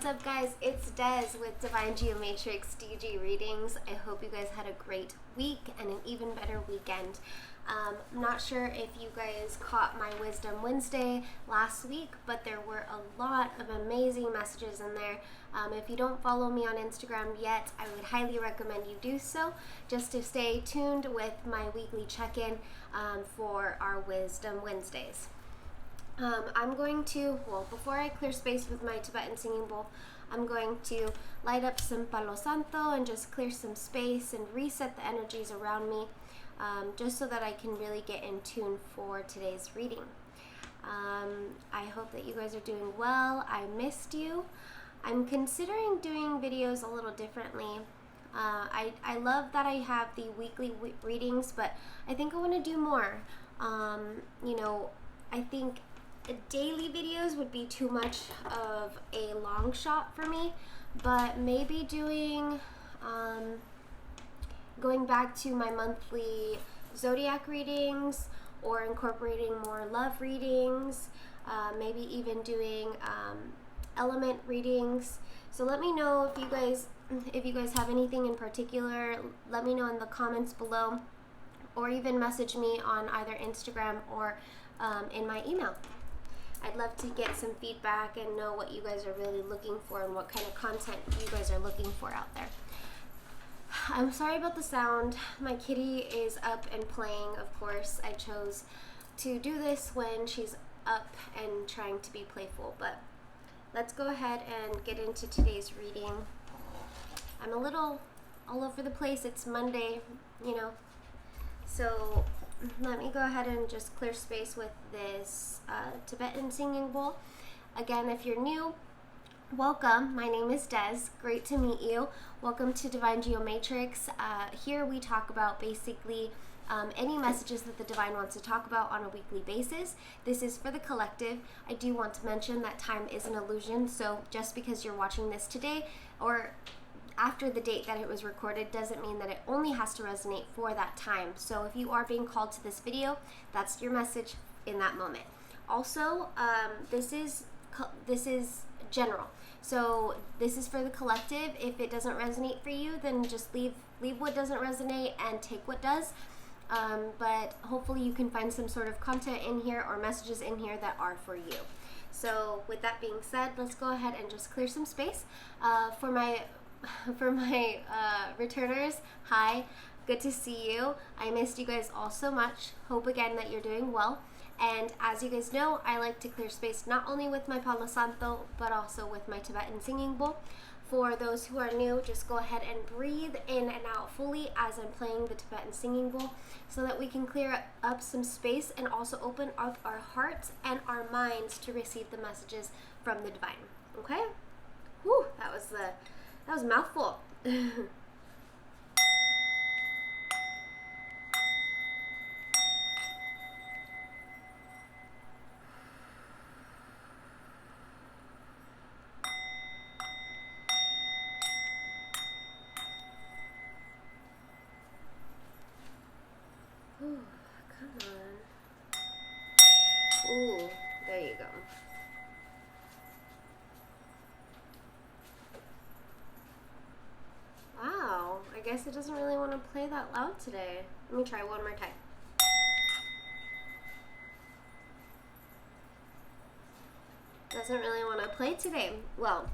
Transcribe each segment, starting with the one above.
What's up, guys? It's Des with Divine Geomatrix DG Readings. I hope you guys had a great week and an even better weekend. I'm not sure if you guys caught my Wisdom Wednesday last week, but there were a lot of amazing messages in there. If you don't follow me on Instagram yet, I would highly recommend you do so, just to stay tuned with my weekly check-in for our Wisdom Wednesdays. I'm going to, before I clear space with my Tibetan singing bowl, I'm going to light up some Palo Santo and just clear some space and reset the energies around me, just so that I can really get in tune for today's reading. I hope that you guys are doing well. I missed you. I'm considering doing videos a little differently. I love that I have the weekly readings, but I think I want to do more. I think daily videos would be too much of a long shot for me, but maybe doing going back to my monthly zodiac readings, or incorporating more love readings, maybe even doing element readings. So let me know if you guys have anything in particular. Let me know in the comments below, or even message me on either Instagram or in my email. I'd love to get some feedback and know what you guys are really looking for and what kind of content you guys are looking for out there. I'm sorry about the sound. My kitty is up and playing, of course. I chose to do this when she's up and trying to be playful, but let's go ahead and get into today's reading. I'm a little all over the place. It's Monday, so let me go ahead and just clear space with this Tibetan singing bowl. Again, if you're new, welcome. My name is Des. Great to meet you. Welcome to Divine Geomatrix. Here we talk about basically any messages that the Divine wants to talk about on a weekly basis. This is for the collective. I do want to mention that time is an illusion, so just because you're watching this today or after the date that it was recorded doesn't mean that it only has to resonate for that time. So if you are being called to this video, that's your message in that moment. Also, this is general. So this is for the collective. If it doesn't resonate for you, then just leave what doesn't resonate and take what does. But hopefully you can find some sort of content in here or messages in here that are for you. So with that being said, let's go ahead and just clear some space. For my returners, hi, good to see you. I missed you guys all so much. Hope again that you're doing well. And as you guys know, I like to clear space not only with my Palo Santo, but also with my Tibetan singing bowl. For those who are new, just go ahead and breathe in and out fully as I'm playing the Tibetan singing bowl, so that we can clear up some space and also open up our hearts and our minds to receive the messages from the Divine. Okay? Whew, that was a mouthful. Ooh, come on. Ooh, there you go. Wow, I guess it doesn't really want to play that loud today. Let me try one more time. Doesn't really want to play today. Well,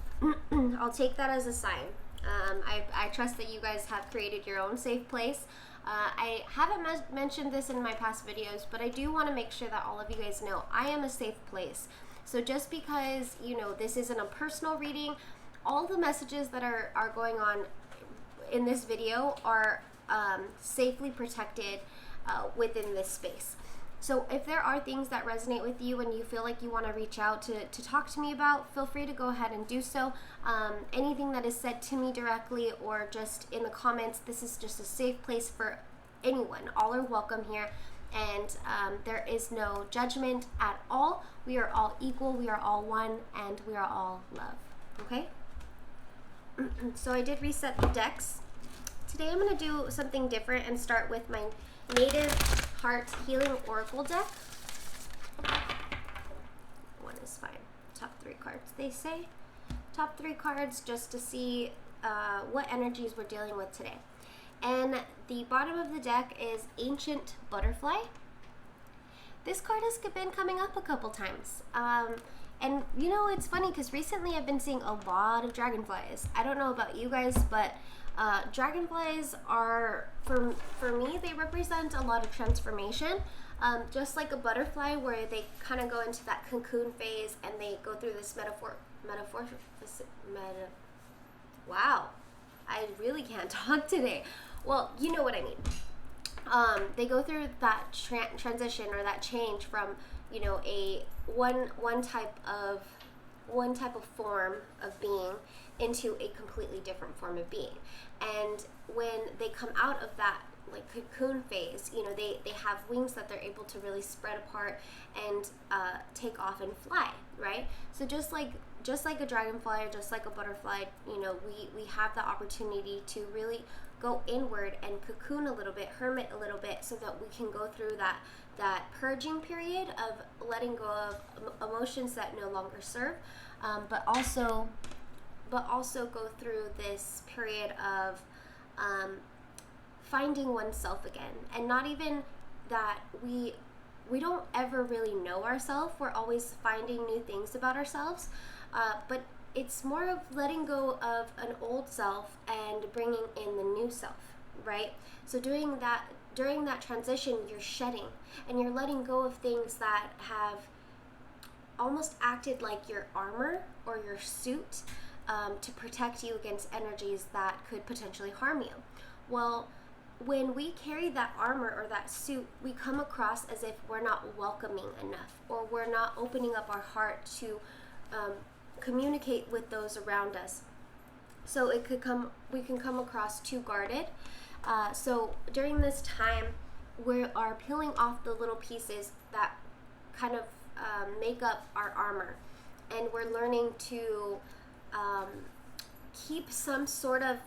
I'll take that as a sign. I trust that you guys have created your own safe place. I haven't mentioned this in my past videos, but I do want to make sure that all of you guys know I am a safe place. So just because, this isn't a personal reading, all the messages that are going on in this video are safely protected within this space. So if there are things that resonate with you and you feel like you want to reach out to talk to me about, feel free to go ahead and do so. Anything that is said to me directly or just in the comments, this is just a safe place for anyone. All are welcome here, and there is no judgment at all. We are all equal, we are all one, and we are all love. Okay? So I did reset the decks. Today I'm going to do something different and start with my Native Heart Healing Oracle deck. One is fine. Top 3 cards, they say. top 3 cards just to see what energies we're dealing with today. And the bottom of the deck is Ancient Butterfly. This card has been coming up a couple times. And you know, it's funny because recently I've been seeing a lot of dragonflies. I don't know about you guys, but dragonflies are, for me, they represent a lot of transformation. Just like a butterfly, where they kind of go into that cocoon phase and they go through this wow, I really can't talk today. Well, you know what I mean. They go through that transition or that change from, you know, a one type of form of being into a completely different form of being. And when they come out of that like cocoon phase, you know, they have wings that they're able to really spread apart and take off and fly, right? So just like a dragonfly or just like a butterfly, you know, we have the opportunity to really go inward and cocoon a little bit, hermit a little bit, so that we can go through that purging period of letting go of emotions that no longer serve, but also go through this period of finding oneself again. And not even that we don't ever really know ourselves. We're always finding new things about ourselves, but it's more of letting go of an old self and bringing in the new self, right? So during that transition, you're shedding and you're letting go of things that have almost acted like your armor or your suit to protect you against energies that could potentially harm you. Well, when we carry that armor or that suit, we come across as if we're not welcoming enough, or we're not opening up our heart to communicate with those around us. So we can come across too guarded. So during this time, we are peeling off the little pieces that kind of make up our armor, and we're learning to keep some sort of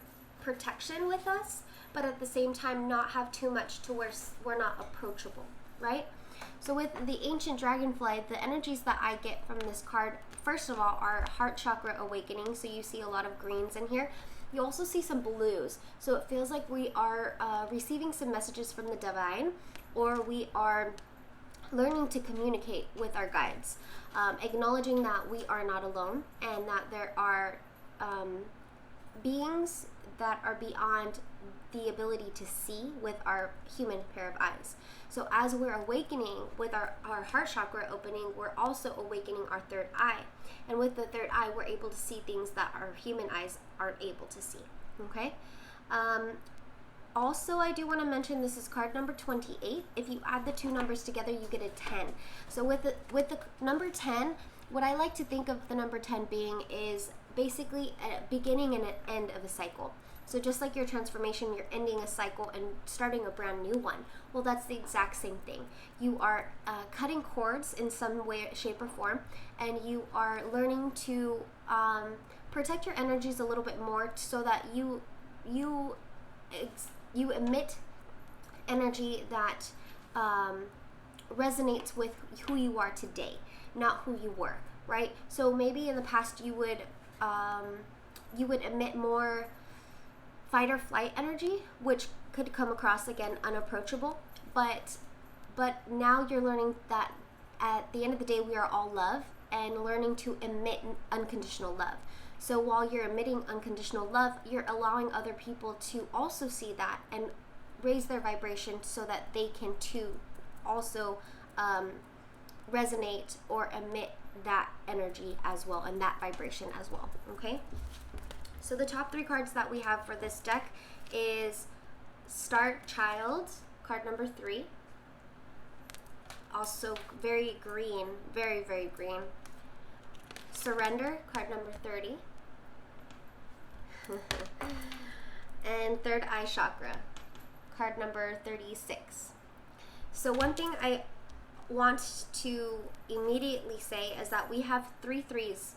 protection with us, but at the same time not have too much to where we're not approachable, right? So with the Ancient Dragonfly, the energies that I get from this card, first of all, are heart chakra awakening. So you see a lot of greens in here. You also see some blues. So it feels like we are receiving some messages from the divine, or we are learning to communicate with our guides, acknowledging that we are not alone and that there are beings that are beyond the ability to see with our human pair of eyes. So as we're awakening with our heart chakra opening, we're also awakening our third eye. And with the third eye, we're able to see things that our human eyes aren't able to see, okay? Also, I do want to mention this is card number 28. If you add the two numbers together, you get a 10. So with the number 10, what I like to think of the number 10 being is basically a beginning and an end of a cycle. So just like your transformation, you're ending a cycle and starting a brand new one. Well, that's the exact same thing. You are cutting cords in some way, shape, or form, and you are learning to protect your energies a little bit more, so that you emit energy that resonates with who you are today, not who you were, right? So maybe in the past you would emit more fight or flight energy, which could come across again unapproachable, but now you're learning that at the end of the day we are all love, and learning to emit unconditional love. So while you're emitting unconditional love, you're allowing other people to also see that and raise their vibration, so that they can too also resonate or emit that energy as well, and that vibration as well, okay? So the top 3 cards that we have for this deck is Star Child, card number 3. Also very green, very, very green. Surrender, card number 30. And Third Eye Chakra, card number 36. So one thing I want to immediately say is that we have 3 threes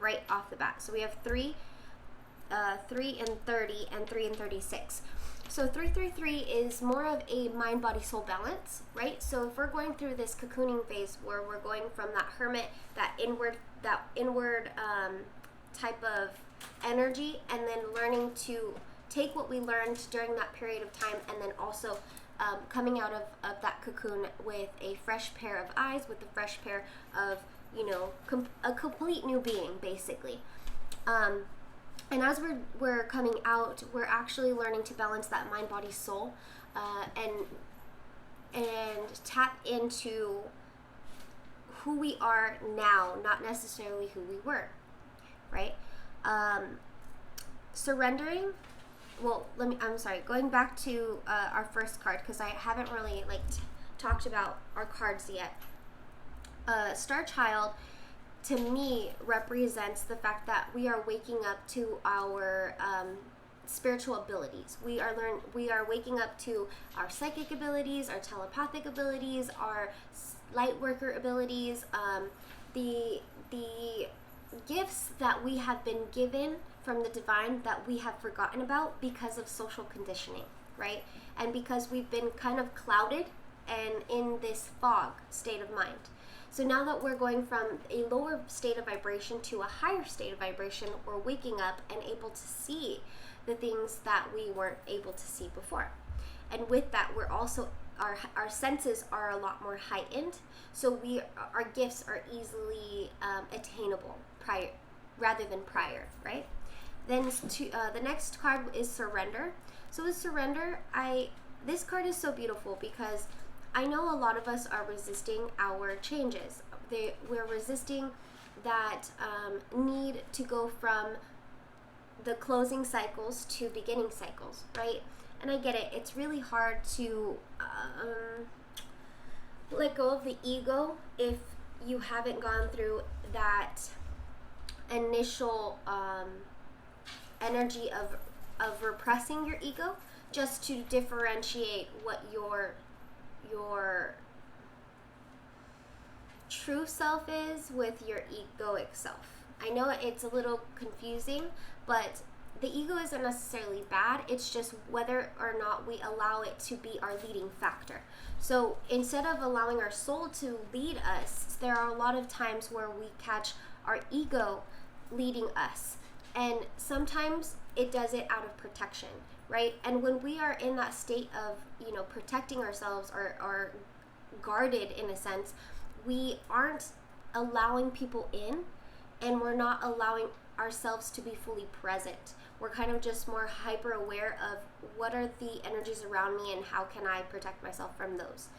right off the bat. So we have 3 and 30 and 3 and 36. So 333 is more of a mind, body, soul balance, right? So if we're going through this cocooning phase where we're going from that hermit, that inward type of energy, and then learning to take what we learned during that period of time, and then also coming out of that cocoon with a fresh pair of eyes, with a fresh pair of, a complete new being, basically. And as we're coming out, we're actually learning to balance that mind, body, soul, and tap into who we are now, not necessarily who we were, right? Surrendering. Well, going back to our first card, because I haven't really talked about our cards yet. Star Child, to me, represents the fact that we are waking up to our spiritual abilities. We are waking up to our psychic abilities, our telepathic abilities, our light worker abilities, the gifts that we have been given from the divine that we have forgotten about because of social conditioning, right? And because we've been kind of clouded and in this fog state of mind. So now that we're going from a lower state of vibration to a higher state of vibration, we're waking up and able to see the things that we weren't able to see before. And with that, we're also, our senses are a lot more heightened, so our gifts are easily attainable rather than prior, right? Then the next card is Surrender. So with Surrender, this card is so beautiful because I know a lot of us are resisting our changes. We're resisting that need to go from the closing cycles to beginning cycles, right? And I get it. It's really hard to let go of the ego if you haven't gone through that initial energy of repressing your ego, just to differentiate what your true self is with your egoic self. I know it's a little confusing, but the ego isn't necessarily bad. It's just whether or not we allow it to be our leading factor. So instead of allowing our soul to lead us, there are a lot of times where we catch our ego leading us. And sometimes it does it out of protection, right? And when we are in that state of, protecting ourselves or guarded in a sense, we aren't allowing people in, and we're not allowing ourselves to be fully present. We're kind of just more hyper aware of what are the energies around me and how can I protect myself from those.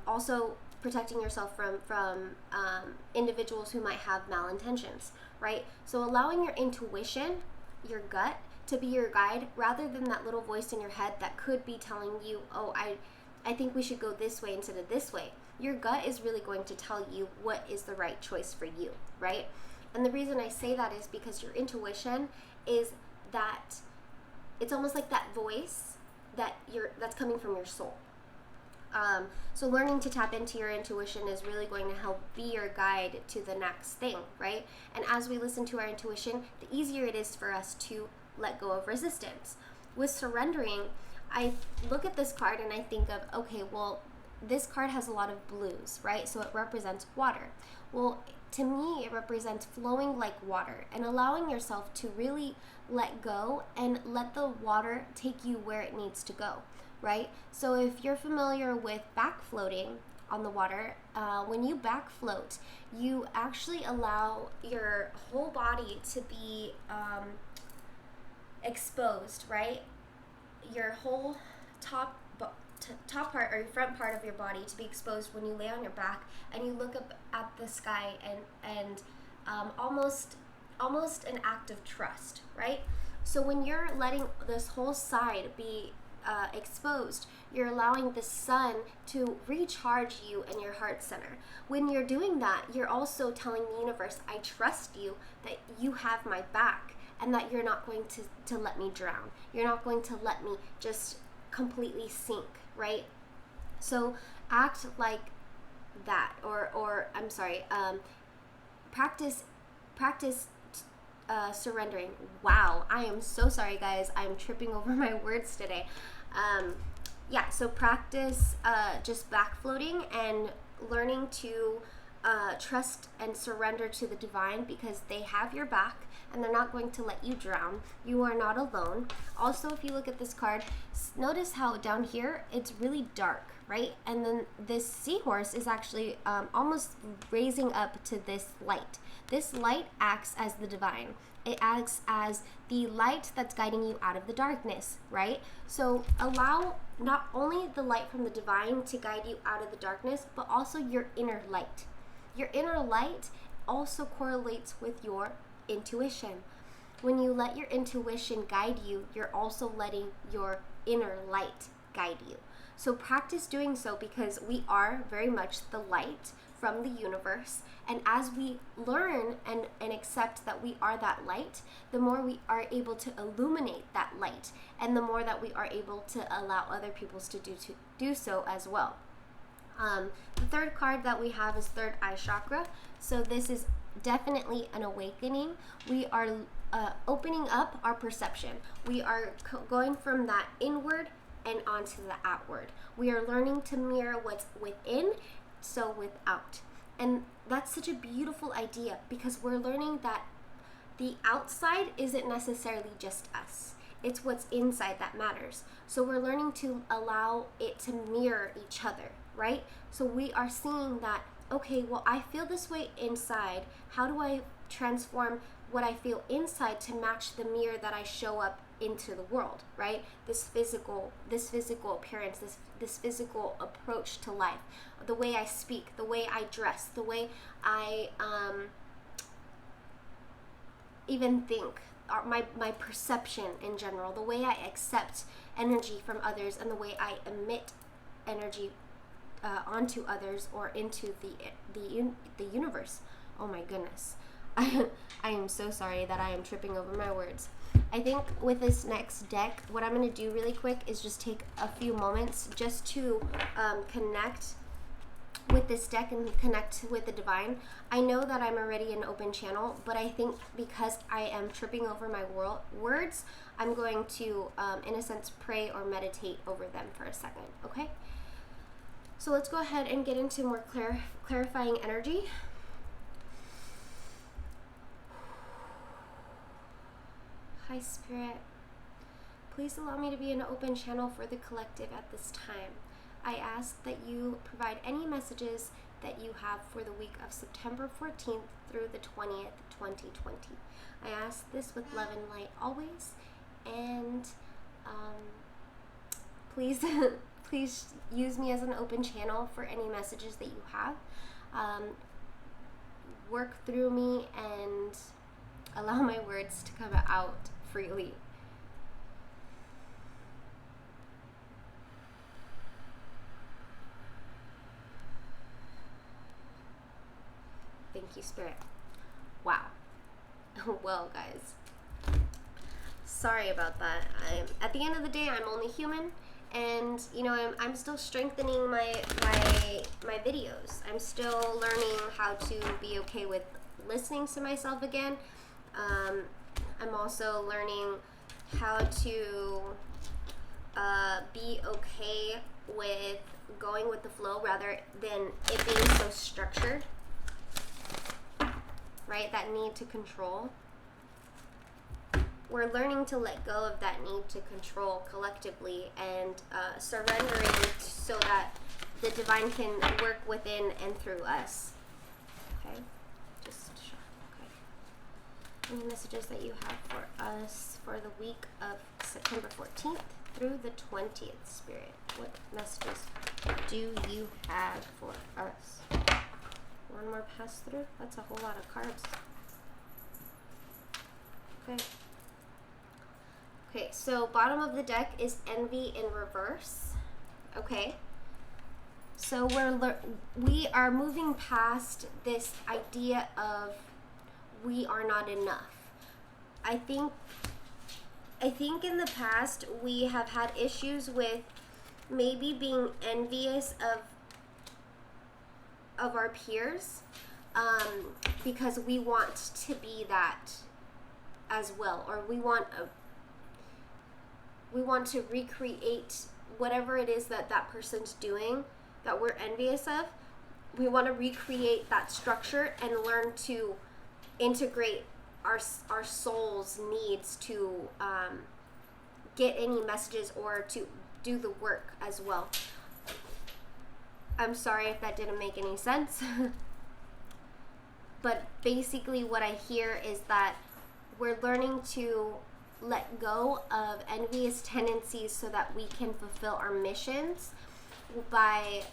Also protecting yourself from individuals who might have malintentions, right? So allowing your intuition, your gut, to be your guide rather than that little voice in your head that could be telling you, oh, I think we should go this way instead of this way. Your gut is really going to tell you what is the right choice for you, right? And the reason I say that is because your intuition is that it's almost like that voice that's coming from your soul. So learning to tap into your intuition is really going to help be your guide to the next thing, right? And as we listen to our intuition, the easier it is for us to let go of resistance. With surrendering, I look at this card and I think of, okay, well, this card has a lot of blues, right? So it represents water. Well, to me, it represents flowing like water and allowing yourself to really let go and let the water take you where it needs to go, right? So if you're familiar with back floating on the water, when you back float, you actually allow your whole body to be exposed, right? Your whole top part or your front part of your body to be exposed when you lay on your back and you look up at the sky and almost an act of trust, right? So when you're letting this whole side be exposed, you're allowing the sun to recharge you in your heart center. When you're doing that, you're also telling the universe, I trust you, that you have my back, and that you're not going to let me drown. You're not going to let me just completely sink, right? So act like that, or I'm sorry, practice surrendering. Wow, I am so sorry, guys. I'm tripping over my words today. So practice just back floating and learning to trust and surrender to the divine, because they have your back and they're not going to let you drown. You are not alone. Also, if you look at this card, notice how down here it's really dark, right? And then this seahorse is actually almost raising up to this light. This light acts as the divine. It acts as the light that's guiding you out of the darkness, right? So allow not only the light from the divine to guide you out of the darkness, but also your inner light. Your inner light also correlates with your intuition. When you let your intuition guide you, you're also letting your inner light guide you. So practice doing so, because we are very much the light from the universe. And as we learn and accept that we are that light, the more we are able to illuminate that light, and the more that we are able to allow other people to do so as well. The third card that we have is third eye chakra. So this is definitely an awakening. We are opening up our perception. We are going from that inward and onto the outward. We are learning to mirror what's within, so without. And that's such a beautiful idea, because we're learning that the outside isn't necessarily just us. It's what's inside that matters. So we're learning to allow it to mirror each other, right? So we are seeing that, okay, well, I feel this way inside. How do I transform what I feel inside to match the mirror that I show up into the world, right? This physical appearance, this physical approach to life, the way I speak, the way I dress, the way I even think, my perception in general, the way I accept energy from others, and the way I emit energy onto others or into the universe. Oh my goodness. I am so sorry that I am tripping over my words. I think with this next deck, what I'm going to do really quick is just take a few moments just to connect with this deck and connect with the divine. I know that I'm already an open channel, but I think because I am tripping over my words, I'm going to, in a sense, pray or meditate over them for a second, okay? So let's go ahead and get into more clarifying energy. Hi, Spirit. Please allow me to be an open channel for the collective at this time. I ask that you provide any messages that you have for the week of September 14th through the 20th, 2020. I ask this with love and light always, and please please use me as an open channel for any messages that you have. Work through me and allow my words to come out freely. Thank you, Spirit. Wow. Well, guys, sorry about that. At the end of the day, I'm only human, and you know, I'm still strengthening my videos. I'm still learning how to be okay with listening to myself again. I'm also learning how to be okay with going with the flow rather than it being so structured, right? That need to control. We're learning to let go of that need to control collectively and surrendering so that the divine can work within and through us. Okay? Just okay. Any messages that you have for us for the week of September 14th through the 20th, Spirit? What messages do you have for us? One more pass through? That's a whole lot of cards. Okay. Okay, so bottom of the deck is envy in reverse. Okay. So we are moving past this idea of we are not enough. I think in the past we have had issues with maybe being envious of our peers, because we want to be that as well, or we want to recreate whatever it is that person's doing that we're envious of. we want to recreate that structure and learn to integrate our soul's needs to get any messages or to do the work as well. I'm sorry if that didn't make any sense. But basically what I hear is that we're learning to let go of envious tendencies so that we can fulfill our missions by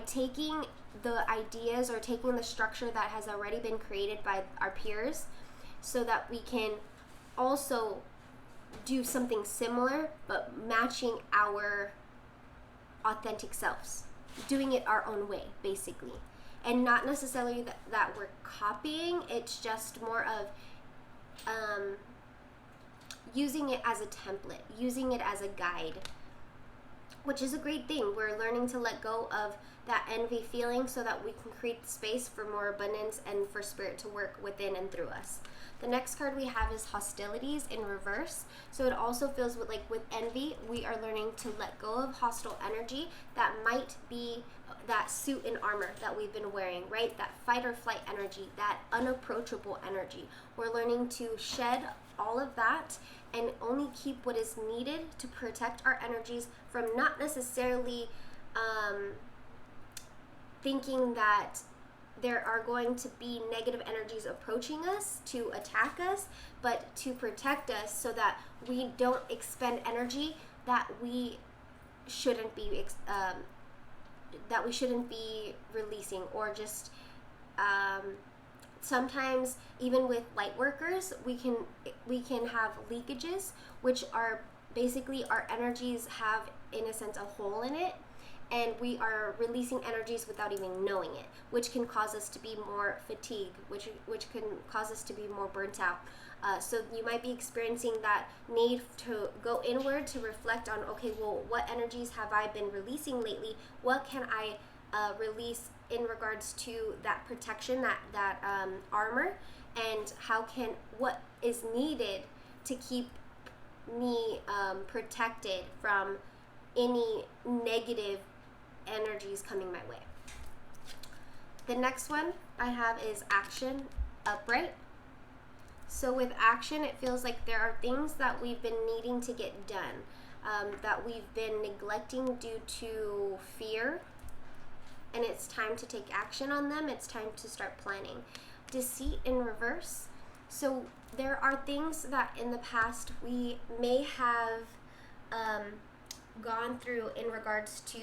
taking the ideas or taking the structure that has already been created by our peers, so that we can also do something similar but matching our authentic selves, doing it our own way basically, and not necessarily that we're copying. It's just more of using it as a template, using it as a guide, which is a great thing. We're learning to let go of that envy feeling so that we can create space for more abundance and for spirit to work within and through us. The next card we have is hostilities in reverse. So it also feels like with envy, we are learning to let go of hostile energy that might be that suit and armor that we've been wearing, right? That fight or flight energy, that unapproachable energy. We're learning to shed all of that and only keep what is needed to protect our energies from not necessarily thinking that there are going to be negative energies approaching us to attack us, but to protect us so that we don't expend energy that we shouldn't be releasing, or just sometimes even with light workers we can have leakages, which are basically our energies have in a sense a hole in it, and we are releasing energies without even knowing it, which can cause us to be more fatigued, which can cause us to be more burnt out. So you might be experiencing that need to go inward to reflect on, okay, well, what energies have I been releasing lately? What can I release in regards to that protection, that armor, and what is needed to keep me protected from any negative energies coming my way. The next one I have is action upright. So with action, it feels like there are things that we've been needing to get done, that we've been neglecting due to fear, and it's time to take action on them. It's time to start planning. Deceit in reverse. So there are things that in the past we may have gone through in regards to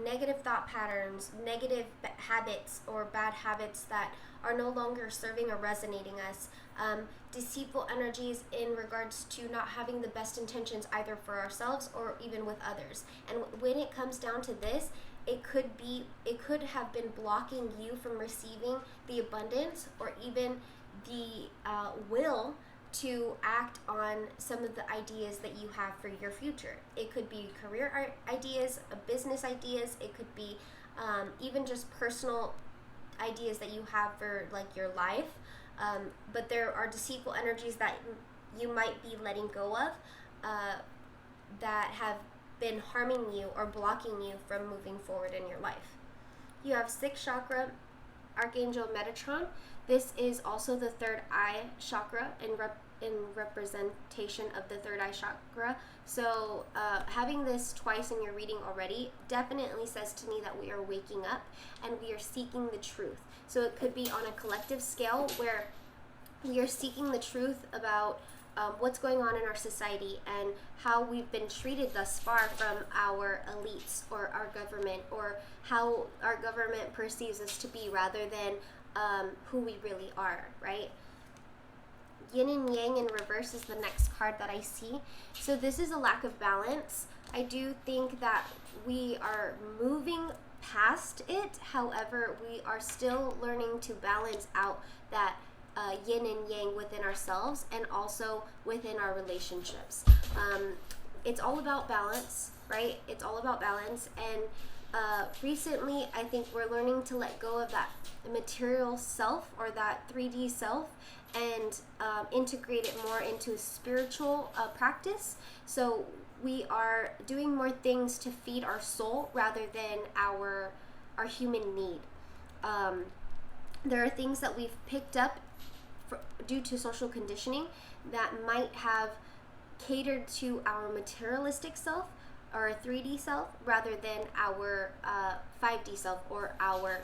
negative thought patterns, negative habits or bad habits that are no longer serving or resonating us, deceitful energies in regards to not having the best intentions either for ourselves or even with others. And when it comes down to this, it could have been blocking you from receiving the abundance or even the will to act on some of the ideas that you have for your future. It could be career ideas, business ideas. It could be even just personal ideas that you have for like your life. But there are deceitful energies that you might be letting go of that have been harming you or blocking you from moving forward in your life. You have 6th chakra, Archangel Metatron. This is also the third eye chakra in representation of the third eye chakra. So having this twice in your reading already definitely says to me that we are waking up and we are seeking the truth. So it could be on a collective scale where we are seeking the truth about what's going on in our society and how we've been treated thus far from our elites or our government, or how our government perceives us to be rather than who we really are, right? Yin and Yang in reverse is the next card that I see. So this is a lack of balance. I do think that we are moving past it. However, we are still learning to balance out that yin and yang within ourselves and also within our relationships. It's all about balance, right? It's all about balance. And recently, I think we're learning to let go of that material self or that 3D self and integrate it more into spiritual practice. So we are doing more things to feed our soul rather than our our human need. There are things that we've picked up due to social conditioning that might have catered to our materialistic self or a 3D self rather than our 5D self or our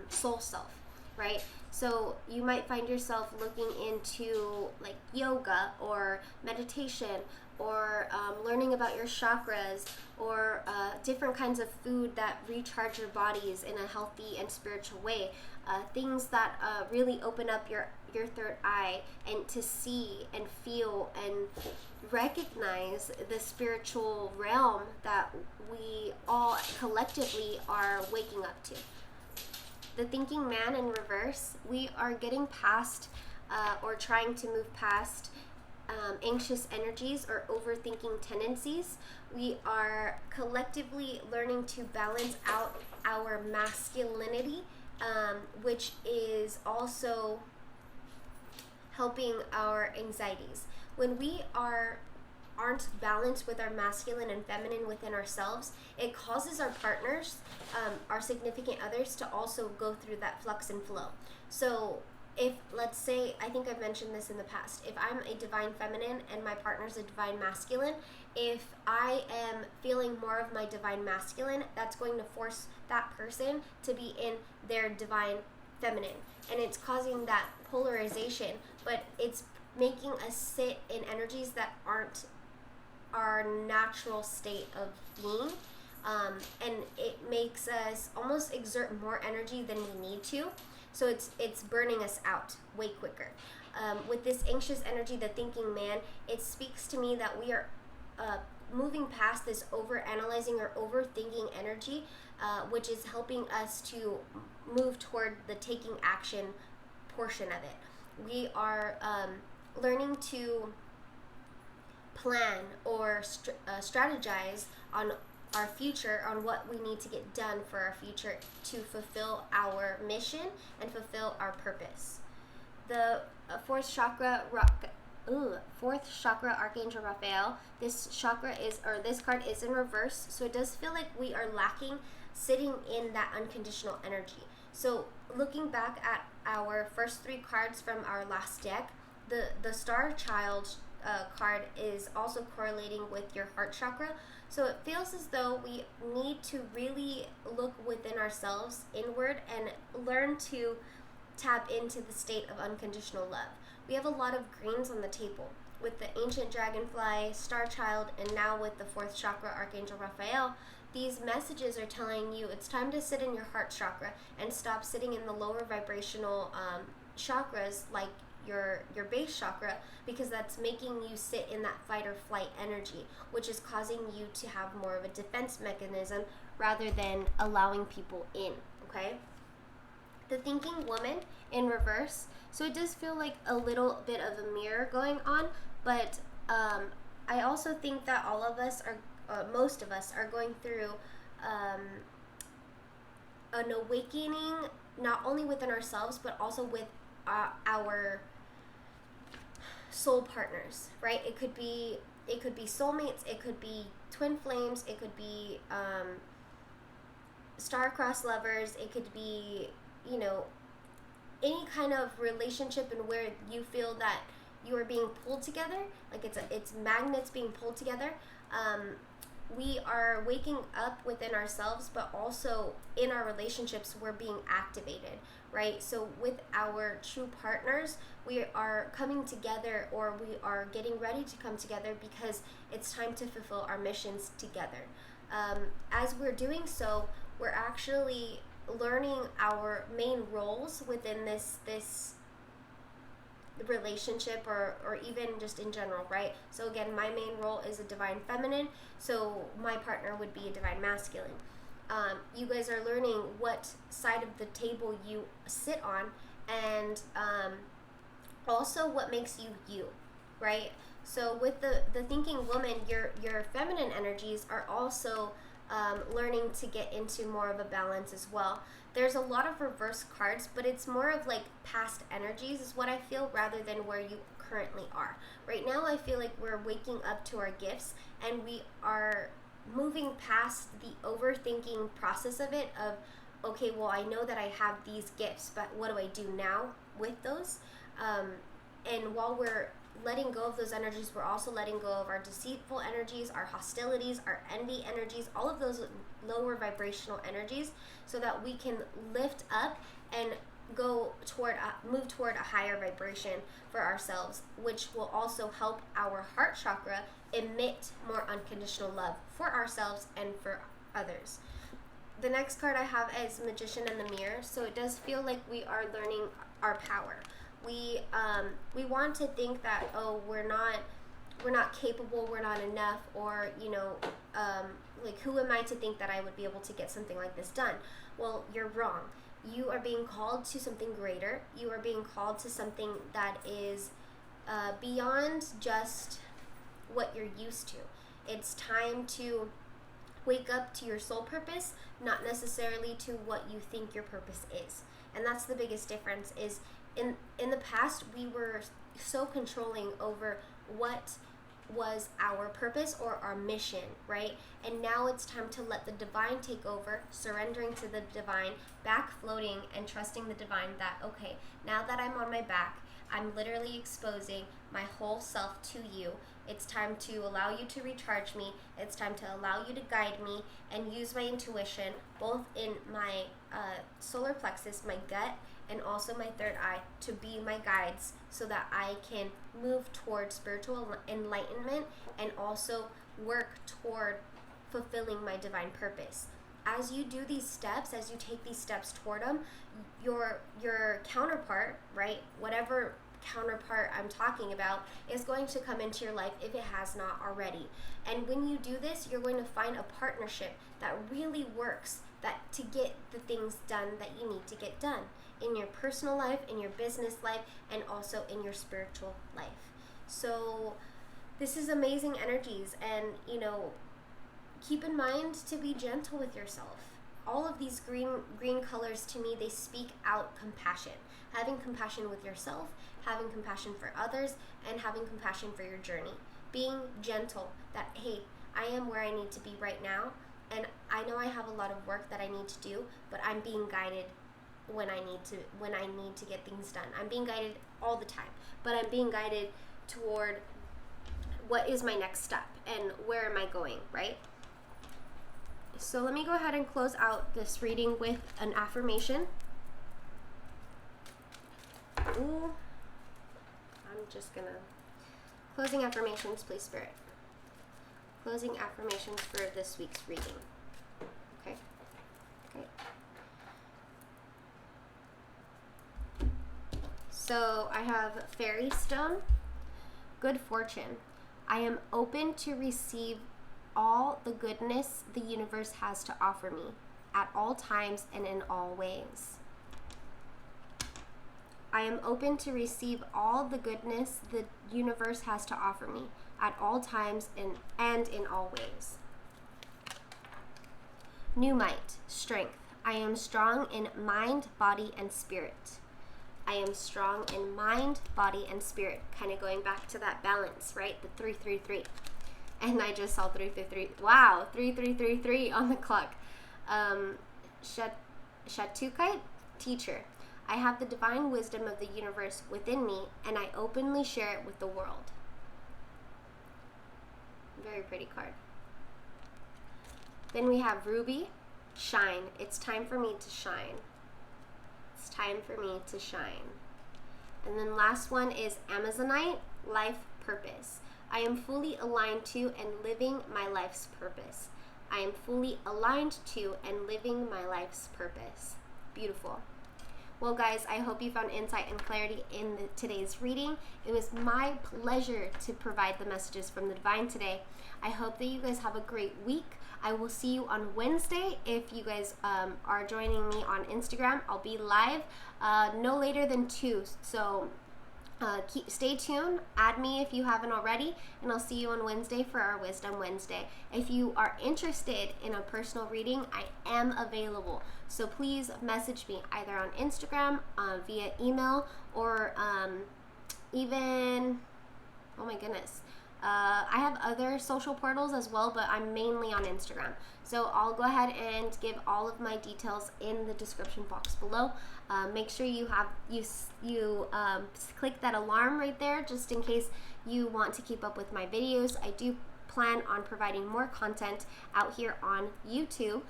soul self, right? So you might find yourself looking into like yoga or meditation or learning about your chakras or different kinds of food that recharge your bodies in a healthy and spiritual way. Things that really open up your third eye and to see and feel and recognize the spiritual realm that we all collectively are waking up to. The thinking man in reverse, we are getting past or trying to move past anxious energies or overthinking tendencies. We are collectively learning to balance out our masculinity, which is also helping our anxieties. When we aren't balanced with our masculine and feminine within ourselves, it causes our partners, our significant others, to also go through that flux and flow. So if, let's say, I think I've mentioned this in the past, if I'm a divine feminine and my partner's a divine masculine, if I am feeling more of my divine masculine, that's going to force that person to be in their divine feminine. And it's causing that polarization, but it's making us sit in energies that aren't our natural state of being. And it makes us almost exert more energy than we need to. So it's burning us out way quicker. With this anxious energy, the thinking man, it speaks to me that we are moving past this over-analyzing or overthinking energy, which is helping us to move toward the taking action portion of it. We are learning to plan or strategize on our future, on what we need to get done for our future to fulfill our mission and fulfill our purpose. The fourth chakra, Archangel Raphael. This card is in reverse, so it does feel like we are lacking sitting in that unconditional energy. So looking back at our first three cards from our last deck, the Star Child card is also correlating with your heart chakra. So it feels as though we need to really look within ourselves inward and learn to tap into the state of unconditional love. We have a lot of greens on the table with the ancient dragonfly, Star Child, and now with the fourth chakra, Archangel Raphael. These messages are telling you it's time to sit in your heart chakra and stop sitting in the lower vibrational chakras like your base chakra, because that's making you sit in that fight or flight energy, which is causing you to have more of a defense mechanism rather than allowing people in, okay? The thinking woman in reverse, so it does feel like a little bit of a mirror going on, but I also think that all of us are, most of us are going through an awakening, not only within ourselves, but also with our soul partners, right? It could be soulmates, it could be twin flames, it could be star-crossed lovers, it could be, any kind of relationship and where you feel that you are being pulled together, like it's magnets being pulled together. We are waking up within ourselves, but also in our relationships, we're being activated, right? So with our true partners, we are coming together, or we are getting ready to come together because it's time to fulfill our missions together. As we're doing so, we're actually learning our main roles within this relationship, or even just in general, right? So again, my main role is a divine feminine, so my partner would be a divine masculine. You guys are learning what side of the table you sit on, and also what makes you you, right? So with the thinking woman, your feminine energies are also learning to get into more of a balance as well. There's a lot of reverse cards, but it's more of like past energies is what I feel, rather than where you currently are. Right now, I feel like we're waking up to our gifts, and we are moving past the overthinking process of it, of okay, well, I know that I have these gifts, but what do I do now with those? And while we're letting go of those energies, we're also letting go of our deceitful energies, our hostilities, our envy energies, all of those lower vibrational energies, so that we can lift up and move toward a higher vibration for ourselves, which will also help our heart chakra emit more unconditional love for ourselves and for others. The next card I have is Magician in the Mirror. So it does feel like we are learning our power. We want to think that, oh, we're not capable, we're not enough, or like, who am I to think that I would be able to get something like this done? Well, you're wrong. You are being called to something greater. You are being called to something that is beyond just what you're used to. It's time to wake up to your soul purpose, not necessarily to what you think your purpose is. And that's the biggest difference. Is in the past, we were so controlling over what was our purpose or our mission, right? And now it's time to let the divine take over, surrendering to the divine, back floating and trusting the divine that, okay, now that I'm on my back, I'm literally exposing my whole self to you. It's time to allow you to recharge me. It's time to allow you to guide me and use my intuition, both in my solar plexus, my gut, and also my third eye, to be my guides, so that I can move toward spiritual enlightenment and also work toward fulfilling my divine purpose. As you do these steps, as you take these steps toward them, your counterpart, right, whatever counterpart I'm talking about, is going to come into your life if it has not already. And when you do this, you're going to find a partnership that really works, that to get the things done that you need to get done in your personal life, in your business life, and also in your spiritual life. So this is amazing energies, and keep in mind to be gentle with yourself. All of these green colors, to me, they speak out compassion. Having compassion with yourself, having compassion for others, and having compassion for your journey. Being gentle, that, hey, I am where I need to be right now, and I know I have a lot of work that I need to do, but I'm being guided when I need to get things done. I'm being guided all the time, but I'm being guided toward what is my next step and where am I going, right? So let me go ahead and close out this reading with an affirmation. Ooh, I'm just gonna, closing affirmations, please, Spirit. Closing affirmations for this week's reading. Okay. So I have Fairy Stone, Good Fortune. I am open to receive all the goodness the universe has to offer me at all times and in all ways. I am open to receive all the goodness the universe has to offer me at all times and in all ways. New Might, Strength. I am strong in mind, body, and spirit. I am strong in mind, body, and spirit. Kind of going back to that balance, right? The 333. And I just saw 333. Wow, 3333 on the clock. Shatukite, Teacher. I have the divine wisdom of the universe within me, and I openly share it with the world. Very pretty card. Then we have Ruby, Shine. It's time for me to shine. It's time for me to shine. And then last one is Amazonite, Life Purpose. I am fully aligned to and living my life's purpose. I am fully aligned to and living my life's purpose. Beautiful. Well, guys, I hope you found insight and clarity in today's reading. It was my pleasure to provide the messages from the divine today. I hope that you guys have a great week. I will see you on Wednesday. If you guys are joining me on Instagram, I'll be live no later than 2. So stay tuned. Add me if you haven't already, and I'll see you on Wednesday for our Wisdom Wednesday. If you are interested in a personal reading, I am available. So please message me either on Instagram, via email, or even, oh my goodness, I have other social portals as well, but I'm mainly on Instagram. So I'll go ahead and give all of my details in the description box below. Make sure you click that alarm right there, just in case you want to keep up with my videos. I do plan on providing more content out here on YouTube.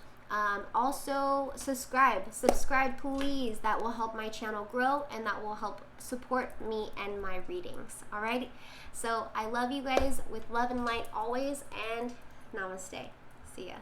Also subscribe please. That will help my channel grow, and that will help support me and my readings. Alright, so I love you guys with love and light always, and namaste. See ya.